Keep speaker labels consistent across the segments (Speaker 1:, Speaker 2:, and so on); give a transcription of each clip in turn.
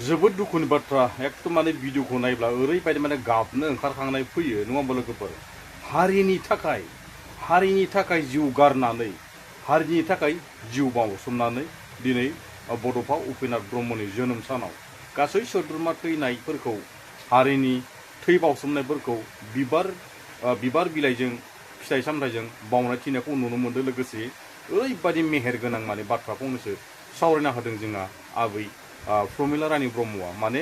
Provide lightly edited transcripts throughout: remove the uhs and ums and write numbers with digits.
Speaker 1: जोबोद दुखुनि बाथ्रा एकदम माने भिडिअखौ नायब्ला ओरैबायदि माने गाबनो ओंखारखांनाय फैयो नङा होमबा लोगोफोर हारिनि थाखाय जिउ गारनानै हारिनि थाखाय जिउ बाउसोमनानै दिनै बड'फा उपेन्द्र ब्रह्मनि जोनोम सानाव गासै सोद्रोमा थैनायफोरखौ हारिनि थै बाउसोमनायफोरखौ बिबार बिलाइजों फिथाइ सामथाइजों बाउनाय थिनायखौ नुनो मोनदों लोगोसे ओरैबायदि मेहेर गोनां माने बाथ्रा फंनैसो सावरायना होदों जोंहा आबै प्रमिला रानी ब्रह्मआ माने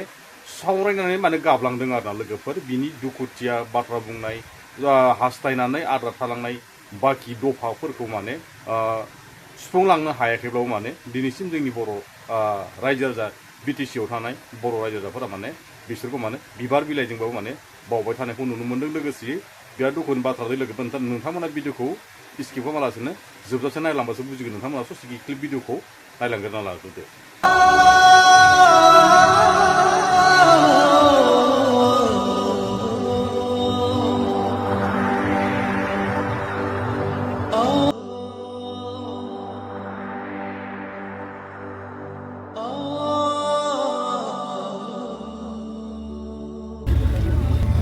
Speaker 1: सावरायनानै माने गाबलांदों आरोना लोगोफोर बिनि दुखुथिया बाथ्रा बुंनाय हास्थायनानै आद्रा थालांनाय बाखि दफाफोरखौ माने सुफुंलांनो हायाखैब्लाबो माने दिनैसिम जोंनि बर' रायजो राजा BTC आव थानाय बर' रायजो राजाफोरा माने बिसोरखौ माने बिबार बिलाइजोंबाबो माने बावबाय थानायखौ नुनो मोनदों लोगोसे बिराद दुखुनि बाथ्राजों लोगोफोर नोंथांमोना भिडिअखौ स्किप खालामालासिनो जोबजासे नायलांबासो बुजिगोन नोंथांमोना ससे क्लिप भिडिअखौ नायलांग्रोना लाग्रोदो।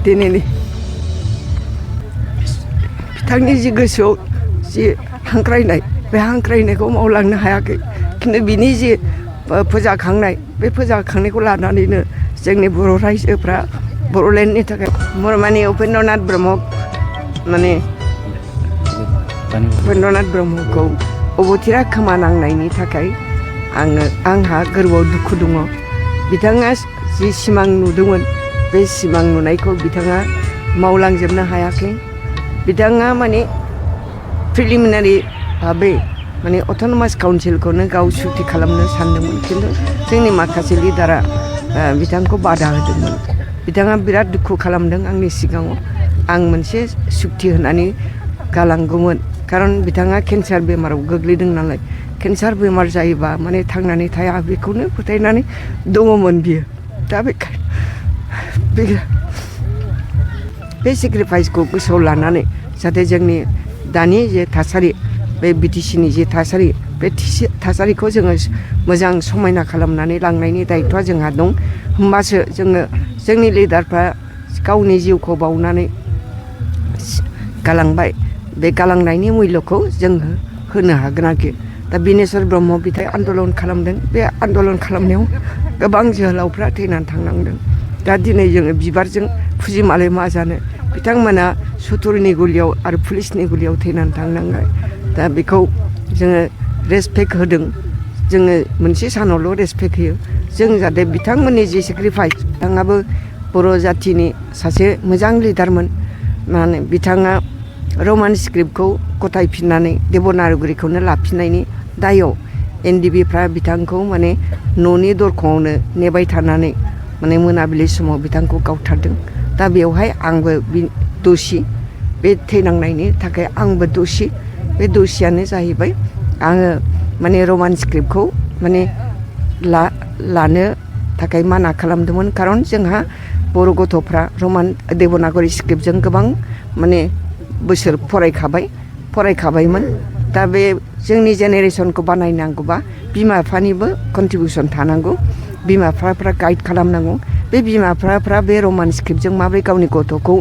Speaker 2: दिनैनि बिथांनि जि गोसोआव जि हांख्रायनाय बे हांख्रायनायखौ मावलांनो हायाखै खिन्थु बिनि जि फोजाखांनाय बे फोजाखांनायखौ लानानैनो जोंनि बर' रायजोफ्रा बर'लेण्डनि थाखाय माने उपेन्द्रनाथ ब्रह्म माने उपेन्द्रनाथ ब्रह्मखौ अबथिरा खोमा नांनायनि थाखाय आंहा गोरबोआव दुखु दङ। बिथाङा जि सिमां नुदोंमोन बे सिमां नुनायखौ बिथाङा मावलांजोबनो हायाखै। बिथाङा माने प्रिलिमिनारि भाबै माने अट'नमास काउन्सिलखौनो गाव सुक्ति खालामनो सानदोंमोन खिन्थु जोंनि माखासे लिडारा बिथांखौ बादा होदोंमोन। बिथाङा बिराद दुखु खालामदों आंनि सिगाङाव आं मोनसे सुक्ति होनानै गालांगौमोन खारन बिथाङा केन्सार बेमाराव गोग्लैदों नालाय केन्सार बेमार जायोबा माने थांनानै थाया बेखौनो फोथायनानै दङमोन बियो। दा बे सेक्रिफाइसखौ गोसोआव लानानै जाहाथे जोंनि दानि जे थासारि बे BTCनि जे थासारि बे थासारिखौ जोङो मोजां समायना खालामनानै लांनायनि दायित्वआ जोंहा दं होमबासो जोङो जोंनि लिडारफ्रा गावनि जिउखौ बाउनानै गालांबाय बे गालांनायनि मुल्यखौ जों होनो हागोन आरोखि। दा बिनेश्वर ब्रह्म बिथाङा आन्दलन खालामदों बे आन्दलन खालामनायाव गोबां जोहोलावफ्रा थैनानै थांनांदों। दा दिनै जोङो बिबारजों फुजिमालाय मा जानो बिथांमोना सुथुरनि गुलियाव आरो पुलिसनि गुलियाव थैनानै थांनांबाय। दा बेखौ जोङो रेसपेक्ट होदों जोङो मोनसे सानावल' रेसपेक्ट होयो जों जाहाथे बिथांमोननि जि सेक्रिफाइस बिथाङाबो बर' जाथिनि सासे मोजां लिडारमोन माने बिथाङा रमान स्क्रिप्टखौ गथायफिननानै देबनागरिखौनो लाफिननायनि दायाव NDBफ्रा बिथांखौ माने न'नि दरखंआवनो नेबाय थानानै माने मोनाबिलि समाव बिथांखौ गावथारदों। दा बेवहाय आंबो दसि बे थैनांनायनि थाखाय आंबो दसि बे दसियानो जाहैबाय आङो माने रमान स्क्रिप्टखौ माने लानो थाखाय माना खालामदोंमोन खारन जोंहा बर' गथ'फ्रा रमान देबनागरि स्क्रिप्टजों गोबां माने बोसोर फरायखाबायमोन। दा बे जोंनि जेनेरेसनखौ बानायनांगौबा बिमा बिफानिबो कन्ट्रिबिउसन थानांगौ बिमा बिफाफ्रा गाइड खालामनांगौ बे बिमा बिफाफ्रा बे रमान स्क्रिप्टजों माबोरै गावनि गथ'खौ